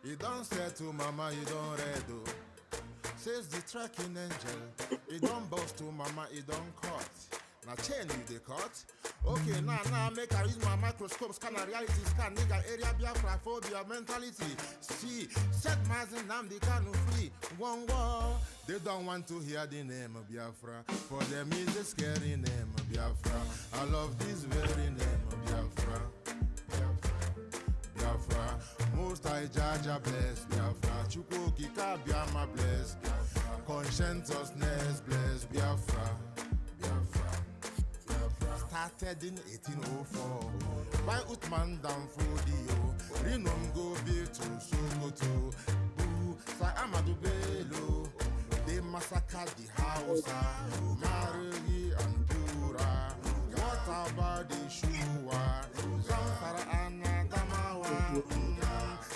You don't say to mama, you don't read, oh. Says the tracking angel. You don't boast to mama, you don't cut. Now chain you the cut. Okay, now make I use my microscope, scan a reality scan, nigga area biafra phobia mentality. See, set Mazi Nnamdi Kanu free. One war. They don't want to hear the name of Biafra. For them is a scary name of Biafra. I love this very name of Biafra. Biafra, most I judge a bless Biafra, Chukwu Kika Biama bless, conscientiousness bless Biafra, Biafra, Biafra. Started in 1804 by Utman Danfodio, Rinom go be to Sokoto, Boo, Sa Amadou Bello, they massacred the Hausa, Marigi and Dura, what about the Shua, Zamfara and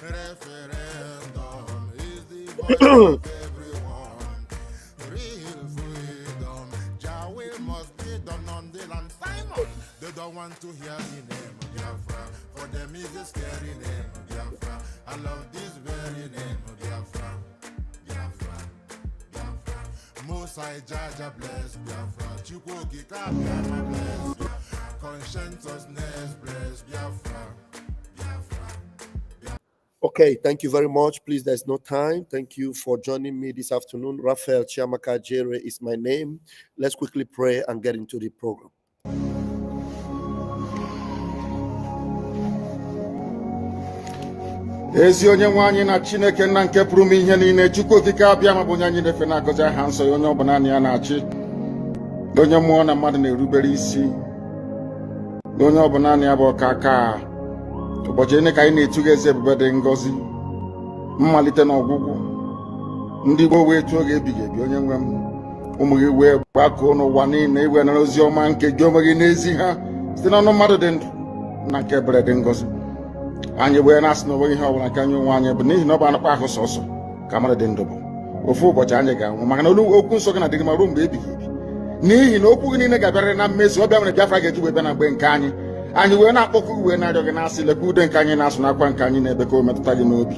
referendum is the voice of everyone. Real freedom, Yahweh must be done on the land. Simon, they don't want to hear the name of Biafra. For them is a scary name of Biafra. I love this very name of Biafra. Biafra, Biafra. Most I judge bless Biafra. Chukwu Kika Biama bless. Conscientiousness bless Biafra. Okay, thank you very much. Please, there's no time. Thank you for joining me this afternoon. Raphael Chiamaka Jere is my name. Let's quickly pray and get into the program. Ezi onye nwe anyị na Chineke nna nke pụrụ m ihe niile, Chukwu okike abịa ma bụ onye anyị na-efe na-agọzi aha nsọ ya, onye ọ bụ naanị ya na-achị, onye mmụọ na mmadụ na-erubere isi, na onye ọ bụ naanị ya bụ ọka aka. Ụbọchị ene ka anyị na-etu gị eze ebube dị ngọzi, mmalite na ọgwụgwụ, ndị Igbo wee tụọ gị ebighị ebi, onye nwe m, ụmụ gị wee gbakọọ n'ụwa niile iwe nara ozi ọma nke gị onwe gị n'ezi ha site n'ọnụ mmadụ dị ndụ na nke ebere dị ngọzi. Anyị wee na-asị na onweghị ihe ọbụla nke anyị onwe anyị bụ n'ihi na ọ bụ anụkwa ahụ sọsọ ka mmadụ dị ndụ bụ. Ofu ụbọchị anyị ga-anwụ maka na okwu nsọ gị na-adịrị ma ruo mgbe ebighị ebi, n'ihi na okwu gị niile ga-abịarịrị na mmezu. Ọ bịa mere Biafra ga-eji wee bịa na mgbe nke anyị. Anyị wee na-akpọkụ gị wee na-arịọ gị na-asị lekwa ude nke anyị na-asụ n'akwa nke anyị na-ebe ka o metụta gị n'obi.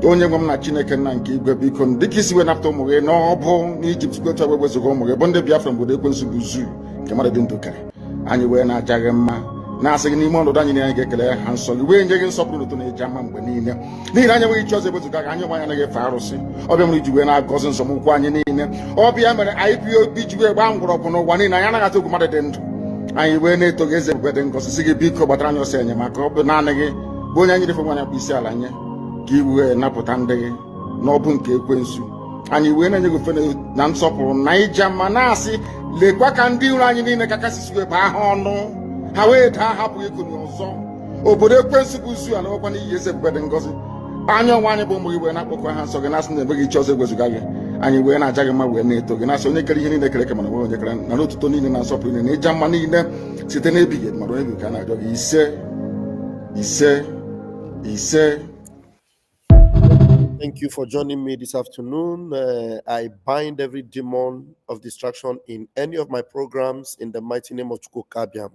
Onye nwe m na Chineke nna nke igwe, biko dịka isi wee napụta ụmụ gị n'ọbụ n'Ijipt gotu wee wezuga ụmụ gị bụ ndị Biafra mgbe ekwensu bụ zuu nke mmadụ dị ndụ kere. Anyị wee na-aja gị mma na-asị gị n'ime ọnọdụ anyị anyị ga-ekele ha nsọ gị, wee nye gị nsọpụrụ n'ụtọ na-eji ama mgbe niile, n'ihi na anyị enweghị chi ọzọ ewezuga gị. Anyị nwe anyị anaghị efe arụsị. Ọbịa mere iji wee na-agọzi nsọmụkwụ anyị niile. Ọbịa mere IPOB ji wee gbaa mgbọrọgwụ n'ụwa niile. Anyị anaghị atụ egwu mmadụ dị ndụ. Anyị wee na-eto gị eze ebube dị ngọzi, sị gị biko gbatara anyị ọsọ enyemaka. Ọ bụ naanị gị bụ onye anyị refe nwanyị akpụ isi ala nye ka i wee napụta ndị gị n'ọbụ nke ekwensu. Anyị wee na-enye gị ofe na nsọpụrụ na ija ma na-asị lekwa ka ndị iro anyị niile ka kasị wee baa ha ọnụ, ha wee daa hapụ ikuni ọzọ. Obodo ekwensu bụ zu ala nwekwa n'ihi eze ebube dị ngọzi. Anya ọnwa anyị bụ ụmụ gị wee na-akpọkọ ha nsọ gị, na-asị na enweghị chi ọzọ egwezuga gị. Anyị wee na-aja gị mma wee na-eto gị, na-asị onye kere ihe niile kere eke mana onye kere na n'otuto niile na nsọpụrụ niile na ịja mma niile site n'ebighị ebi mara onye bụ ka a na-arịọ gị. Ise ise ise. Thank you for joining me this afternoon. I bind every demon of distraction in any of my programs in the mighty name of Chukwu Kabiam.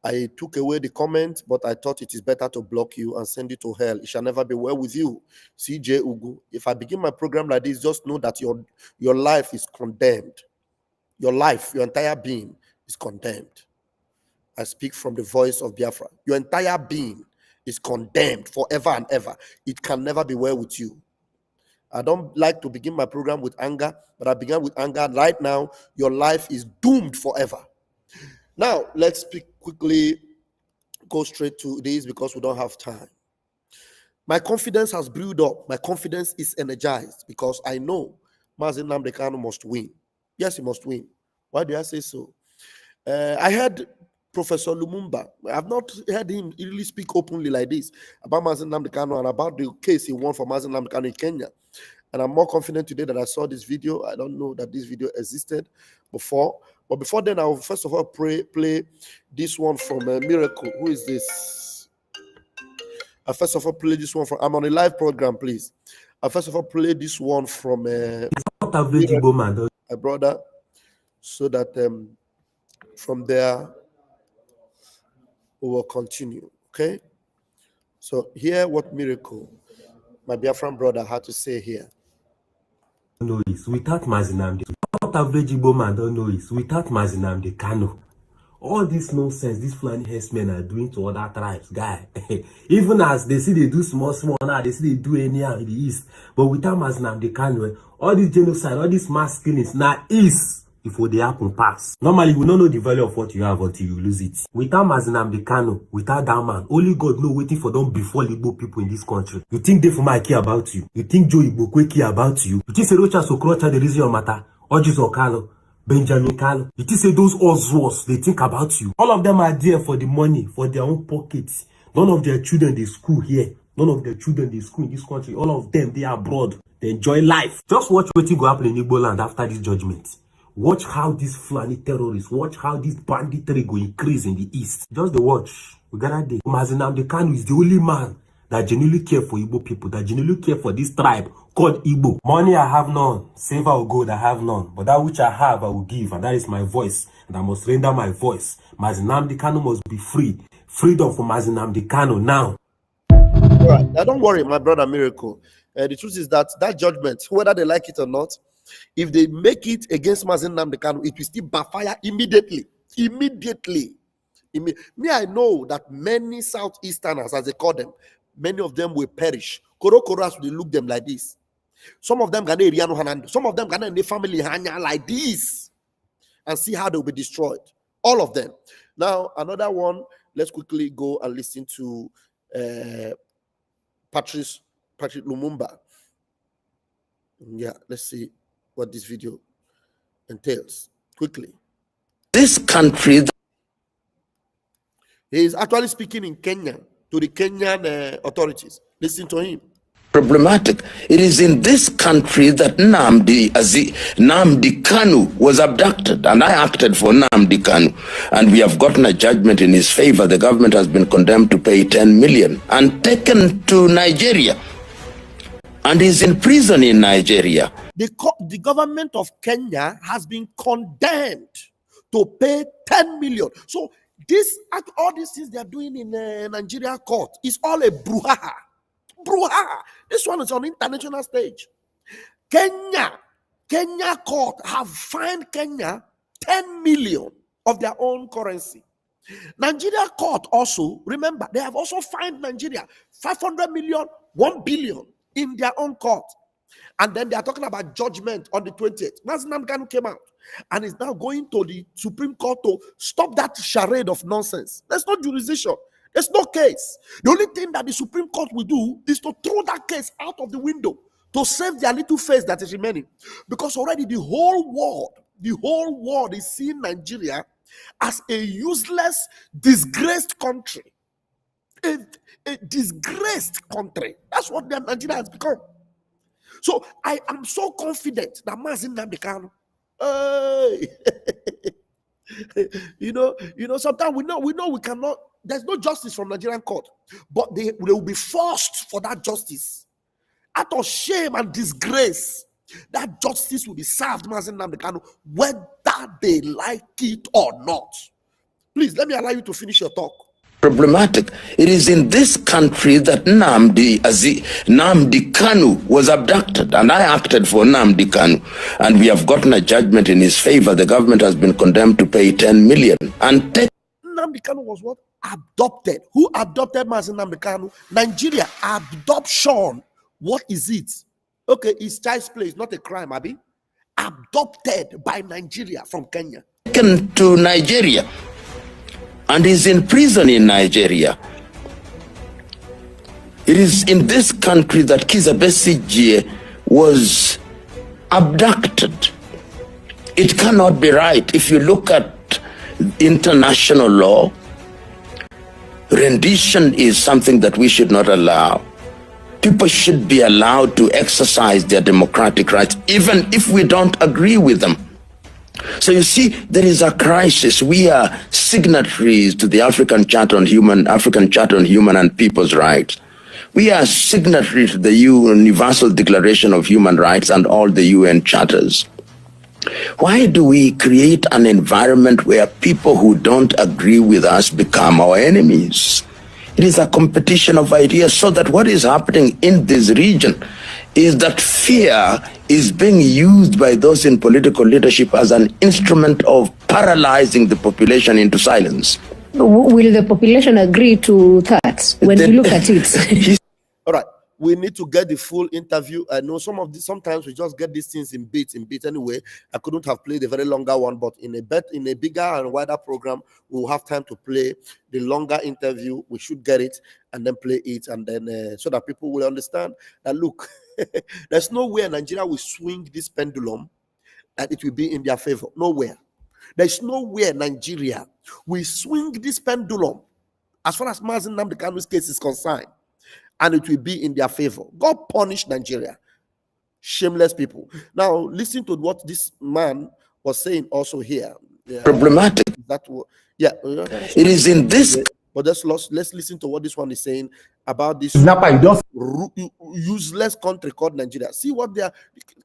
I took away the comment, but I thought it is better to block you and send you to hell. It shall never be well with you. CJ Ugu. If I begin my program like this, just know that your life is condemned. Your life, your entire being is condemned. I speak from the voice of Biafra. Your entire being is condemned forever and ever. It can never be well with you. I don't like to begin my program with anger, but I began with anger. Right now, your life is doomed forever. Now, let's quickly go straight to this because we don't have time. My confidence has brewed up. My confidence is energized because I know Mazi Nnamdi Kanu must win. Yes, he must win. Why do I say so? I heard Professor Lumumba. I have not heard him really speak openly like this about Mazi Nnamdi Kanu and about the case he won for Mazi Nnamdi Kanu in Kenya. And I'm more confident today that I saw this video. I don't know that this video existed before. But before then, I will first of all play this one from Miracle. Who is this? I first of all play this one from. I'm on a live program, please. I first of all play this one from my brother, so that from there we will continue. Okay. So here, what Miracle my Biafran brother had to say here. Know is without Mazi Nnamdi, what average Igbo man don't know is without Mazi Nnamdi Kanu, all this nonsense these Fulani herdsmen are doing to other tribes, guy. Even as they see they do small now, they see they do anyhow in the east. But without Mazi Nnamdi Kanu, all this genocide, all these mass killings now is before they happen pass. Normally, we don't know the value of what you have until you lose it. Without Mazi Nnamdi Kanu, without that man, only God know waiting for them before Igbo people in this country. You think they for my care about you? You think Joe Igbo care about you? You think Serocha Sokrocha the reason your matter? Ojis Okalo, Benjamin Kalo. You think say those Oswalds they think about you? All of them are there for the money, for their own pockets. None of their children they school here. None of their children they school in this country. All of them they are abroad. They enjoy life. Just watch what will happen in Igbo land after this judgment. Watch how these Fulani terrorists, watch how this banditry go increase in the east. Just the watch. We got that day. Mazi Nnamdi Kanu is the only man that genuinely care for Igbo people, that genuinely care for this tribe called Igbo. Money I have none, silver or gold I have none, but that which I have I will give, and that is my voice, and I must render my voice. Mazi Nnamdi Kanu must be free. Freedom for Mazi Nnamdi Kanu now. All right, now don't worry, my brother Miracle. The truth is that judgment, whether they like it or not, if they make it against Mazi Nnamdi Kanu, it will still backfire immediately. Me, I know that many Southeasterners, as they call them, many of them will perish. Korokoras will look them like this. Some of them gonna Riano Hanando. Some of them gonna in the family hanya like this, and see how they will be destroyed. All of them. Now another one. Let's quickly go and listen to Patrick Lumumba. Yeah, let's see what this video entails quickly. This country, he is actually speaking in Kenya to the Kenyan authorities. Listen to him. problematic. It is in this country that Nnamdi Kanu was abducted, and I acted for Nnamdi Kanu, and we have gotten a judgment in his favor. The government has been condemned to pay 10 million and taken to Nigeria, and is in prison in Nigeria. The government of Kenya has been condemned to pay 10 million. So all these things they are doing in Nigeria court is all a brouhaha. This one is on international stage. Kenya court have fined Kenya 10 million of their own currency. Nigeria court also, remember, they have also fined Nigeria 500 million, 1 billion in their own court. And then they are talking about judgment on the 20th. Mazi Nnamdi Kanu came out and is now going to the Supreme Court to stop that charade of nonsense. There's no jurisdiction. There's no case. The only thing that the Supreme Court will do is to throw that case out of the window to save their little face that is remaining. Because already the whole world is seeing Nigeria as a useless, disgraced country. A disgraced country. That's what Nigeria has become. So I am so confident that Mazi Nnamdi Kanu, sometimes we know we cannot, there's no justice from Nigerian court, but they will be forced for that justice. Out of shame and disgrace, that justice will be served Mazi Nnamdi Kanu, whether they like it or not. Please, let me allow you to finish your talk. Problematic. It is in this country that Nnamdi Kanu was abducted, and I acted for Nnamdi Kanu, and we have gotten a judgment in his favor. The government has been condemned to pay 10 million. And Nnamdi Kanu was what? Adopted. Who adopted Mazi Nnamdi Kanu? Nigeria. Adoption. What is it? Okay, it's child's play. It's not a crime, Abi. Adopted by Nigeria from Kenya. Taken to Nigeria, and is in prison in Nigeria. It is in this country that Kizza Besigye was abducted. It cannot be right. If you look at international law, rendition is something that we should not allow. People should be allowed to exercise their democratic rights, even if we don't agree with them. So you see, there is a crisis. We are signatories to the African Charter on Human and People's Rights. We are signatories to the Universal Declaration of Human Rights and all the UN charters. Why do we create an environment where people who don't agree with us become our enemies? It is a competition of ideas, so that what is happening in this region is that fear is being used by those in political leadership as an instrument of paralyzing the population into silence. Will the population agree to that when you look at it? All right. We need to get the full interview. I know sometimes we just get these things in bits. Anyway, I couldn't have played a very longer one, but in a bigger and wider program, we'll have time to play the longer interview. We should get it and then play it, and then so that people will understand that, look, there's nowhere Nigeria will swing this pendulum and it will be in their favor. Nowhere. There's nowhere Nigeria will swing this pendulum as far as Mazi Nnamdi Kanu's case is concerned, and it will be in their favor. God punish Nigeria. Shameless people. Now, listen to what this man was saying also here. Yeah. Problematic. Yeah. It is in this. But let's listen to what this one is saying about this useless country called Nigeria. See what they are.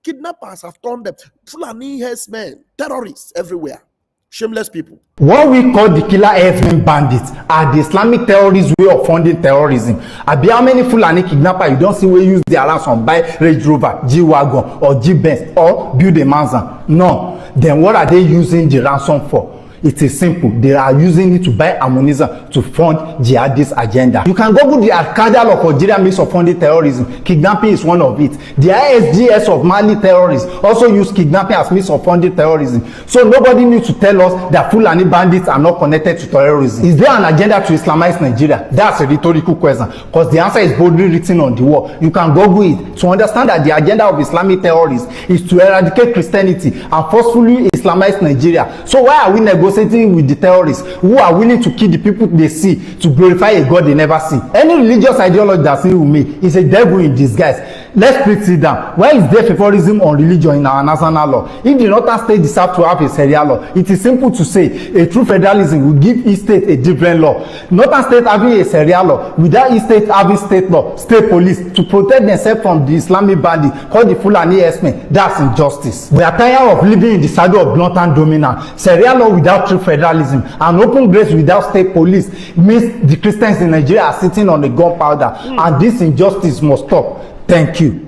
Kidnappers have turned them. Fulani herdsmen, terrorists everywhere. Shameless people. What we call the killer herdsmen bandits are the Islamic terrorist way of funding terrorism. Abi how many Fulani kidnappers you don't see we use their ransom buy Range Rover, G-Wagon or G-Benz or build a mansion? No. Then what are they using the ransom for? It is simple. They are using it to buy ammunition to fund jihadist agenda. You can Google the Al-Qaeda of Algeria mix of funding terrorism. Kidnapping is one of it. The ISGS of Mali terrorists also use kidnapping as means of funding terrorism. So nobody needs to tell us that Fulani bandits are not connected to terrorism. Is there an agenda to Islamize Nigeria? That's a rhetorical question, because the answer is boldly written on the wall. You can Google it to understand that the agenda of Islamic terrorists is to eradicate Christianity and forcefully Islamize Nigeria. So why are we negotiating with the terrorists who are willing to kill the people they see to glorify a God they never see? Any religious ideology that's in with me is a devil in disguise. Let's break it down. Why is there favorism on religion in our national law? If the northern state deserve to have a Sharia law, it is simple to say a true federalism will give each state a different law. Northern state having a Sharia law without each state having state law, state police to protect themselves from the Islamic bandit called the Fulani herdsmen. That's injustice. We are tired of living in the shadow of blunt and dominance. Sharia law without true federalism and open grace without state police means the Christians in Nigeria are sitting on the gunpowder, and this injustice must stop. Thank you.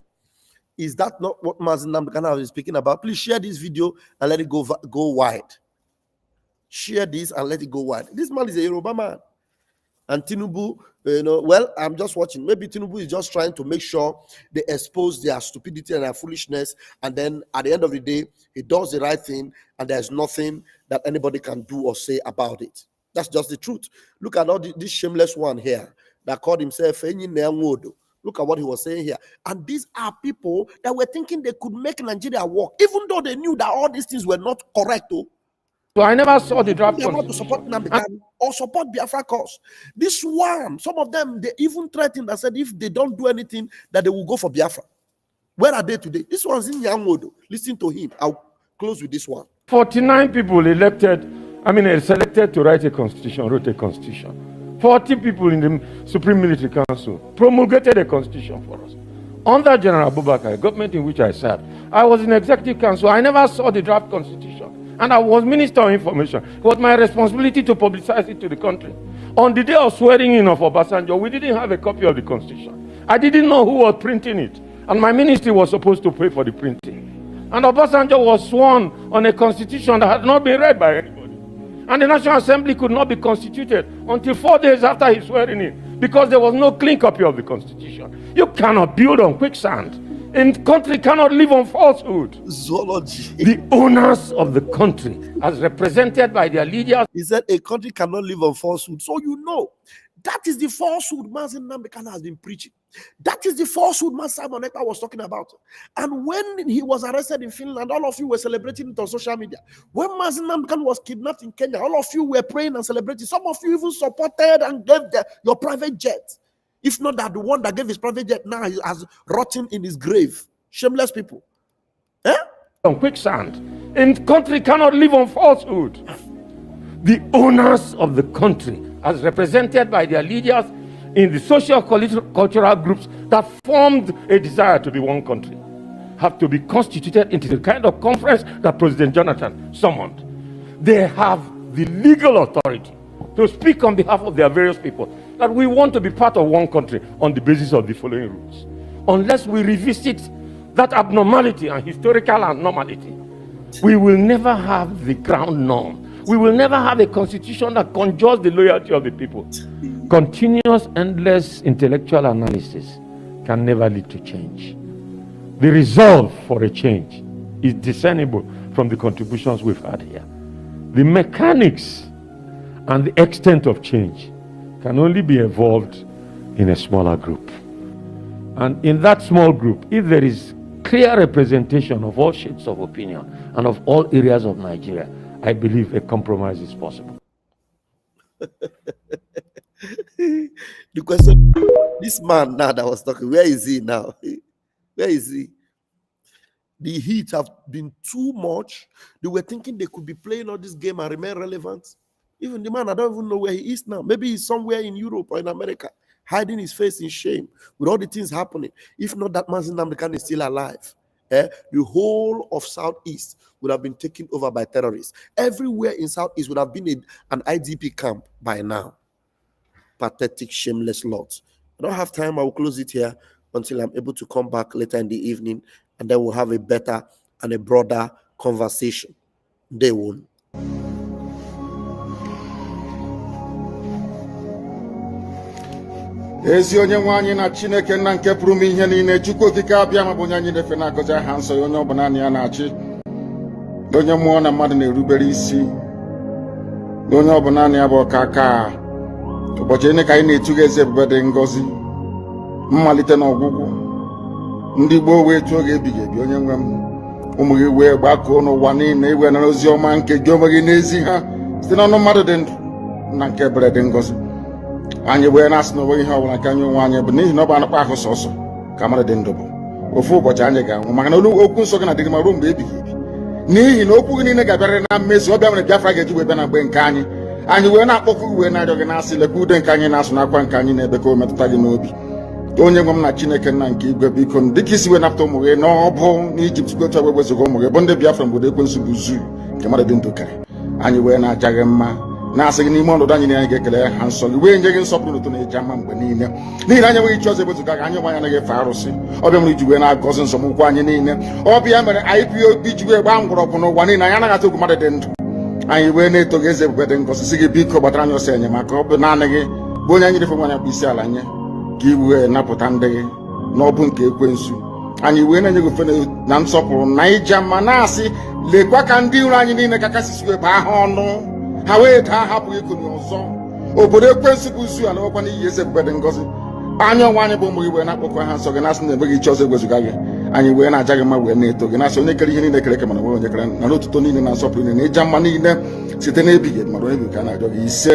Is that not what Mazi Nnamdi Kanu is speaking about? Please share this video and let it go wide. Share this and let it go wide. This man is a Yoruba man. And Tinubu, well, I'm just watching. Maybe Tinubu is just trying to make sure they expose their stupidity and their foolishness. And then at the end of the day, he does the right thing. And there's nothing that anybody can do or say about it. That's just the truth. Look at all this shameless one here that called himself Enyi Nwodo. Look at what he was saying here. And these are people that were thinking they could make Nigeria work, even though they knew that all these things were not correct. So I never saw the draft. They want to support Nnamdi Kanu or support Biafra cause. This one, some of them, they even threatened and said if they don't do anything, that they will go for Biafra. Where are they today? This one's in Nwodo. Listen to him. I'll close with this one. 49 people selected to write a constitution, wrote a constitution. 40 people in the Supreme Military Council promulgated a constitution for us. Under General Abubakar, government in which I served, I was in Executive Council. I never saw the draft constitution. And I was Minister of Information. It was my responsibility to publicize it to the country. On the day of swearing in of Obasanjo, we didn't have a copy of the constitution. I didn't know who was printing it. And my ministry was supposed to pay for the printing. And Obasanjo was sworn on a constitution that had not been read by anybody. And the National Assembly could not be constituted until 4 days after his swearing in, because there was no clean copy of the constitution. You cannot build on quicksand. And the country cannot live on falsehood. Zoology. The owners of the country, as represented by their leaders. He said a country cannot live on falsehood. So that is the falsehood Mazi Nnamdi Kanu has been preaching. That is the falsehood Mazi Simon Ekpa was talking about. And when he was arrested in Finland, all of you were celebrating it on social media. When Mazi Nnamdi Kanu was kidnapped in Kenya, all of you were praying and celebrating. Some of you even supported and gave your private jet. If not that the one that gave his private jet now has rotten in his grave. Shameless people. On quicksand. And the country cannot live on falsehood. The owners of the country, as represented by their leaders in the social cultural groups that formed a desire to be one country, have to be constituted into the kind of conference that President Jonathan summoned. They have the legal authority to speak on behalf of their various people. that we want to be part of one country on the basis of the following rules. Unless we revisit that abnormality and historical abnormality, we will never have the ground norm. We will never have a constitution that conjures the loyalty of the people. Continuous, endless intellectual analysis can never lead to change. The resolve for a change is discernible from the contributions we've had here. The mechanics and the extent of change can only be evolved in a smaller group. And in that small group, if there is clear representation of all shades of opinion and of all areas of Nigeria, I believe a compromise is possible. The question, this man now that was talking, where is he now? Where is he? The heat have been too much. They were thinking they could be playing all this game and remain relevant. Even the man, I don't even know where he is now. Maybe he's somewhere in Europe or in America, hiding his face in shame with all the things happening. If not, that Mazi Nnamdi Kanu is still alive. The whole of Southeast would have been taken over by terrorists. Everywhere in Southeast would have been an IDP camp by now. Pathetic, shameless lot. I don't have time. I will close it here until I'm able to come back later in the evening, and then we'll have a better and a broader conversation. They won't. ezi onye nwe anyị na Chineke nna nke pụrụ ime ihe niile, Chukwu okike abịa ma bụ onye anyị na-efe na-agọzi aha nsọ ya, onye ọbụla ya na-achị, onye mmụọ na mmadụ na-erubere isi, onye ọbụla ya bụ ọka aka. Ụbọchị ene ka anyị na-etu gị eze ebube dị ngọzi, mmalite na ọgwụgwụ. Ndị gboo wee tụọ gị ebighị ebi, onye nwe m, ụmụ gị wee gbakọọ n'ụwa niile iwe nara ozi ọma nke gị onwe gị n'ezi ha site n'ọnụ mmadụ dị ndụ na nke ebere dị ngọzi. Anyị wee na-asị na onwe ihe ọbụla nke anyị onwe anyị bụ n'ihi na ọ bụ anụkpa ahụ sọsọ ka mmadụ dị ndụ bụ. Ofu ụbọchị anyị ga-anwụ, maka na okwu nsọ gị na-adịgị ma ruo mgbe ebighị ebi, n'ihi na okwu gị niile ga-abịarịrị na mmezu. Ọ bịa mere Biafra ga-eji wee bịa na mgbe nke anyị. Anyị wee na-akpọkụ gị wee na-arịọ gị na-asị, lekwa ude nke anyị na-asụ n'akwa nke anyị na-ebe ka o metụta gị n'obi. Onye nwe m na Chineke nna nke igwe, biko dịka isi wee napụta ụmụ gị n'ọbụ n'Ijipt gotu egbe wezuga ụmụ gị bụ ndị Biafra mgbe ekwensu bụ zuu nke mmadụ dị ndụ kere. Anyị wee na-aja gị mma, na-asị gị n'ime ọnọdụ anyị na anyị ga-ekele ha nsọ gị, wee nye gị nsọpụrụ n'ụtọ na-eji ama mgbe niile, n'ihi na anyị enweghị chi ọzọ ewezuga gị. Anyị nwe anyị anaghị efe arụsị. Ọbịa mere iji wee na-agọzi nsọmụkwụ anyị niile. Ọbịa mere IPOB ji wee gbaa mgbọrọgwụ n'ụwa niile. Anyị anaghị atụ egwu mmadụ dị ndụ. Anyị wee na-eto gị eze ebube dị ngọzi, sị gị biko gbatara anyị ọsọ enyemaka. Ọ bụ naanị gị bụ onye anyị refe nwanyị akpụ isi ala nye ka i wee napụta ndị gị n'ọbụ nke ekwensu. Anyị wee na-enye gị ofe na nsọpụrụ na ija mma, na-asị lekwa ka ndị iro anyị niile ka kasị wee baa ha ọnụ, ha wee daa hapụghị ikonye ọzọ. Obodo ekwensu bụ zu ala nwekwa n'ihi eze ebube dị ngọzi. Anya ọnwa anyị bụ ụmụ gị wee na-akpọkọ ha nsọ gị, na-asị na enweghị chi ọzọ ewezuga gị. Anyị wee na-aja gị mma wee na-eto gị, na-asị onye kere ihe niile kere eke mana onwe onye kere na n'otuto niile na nsọpụrụ niile na ịja mma niile site n'ebighị ebi mara onye ka a na-arịọ gị ise.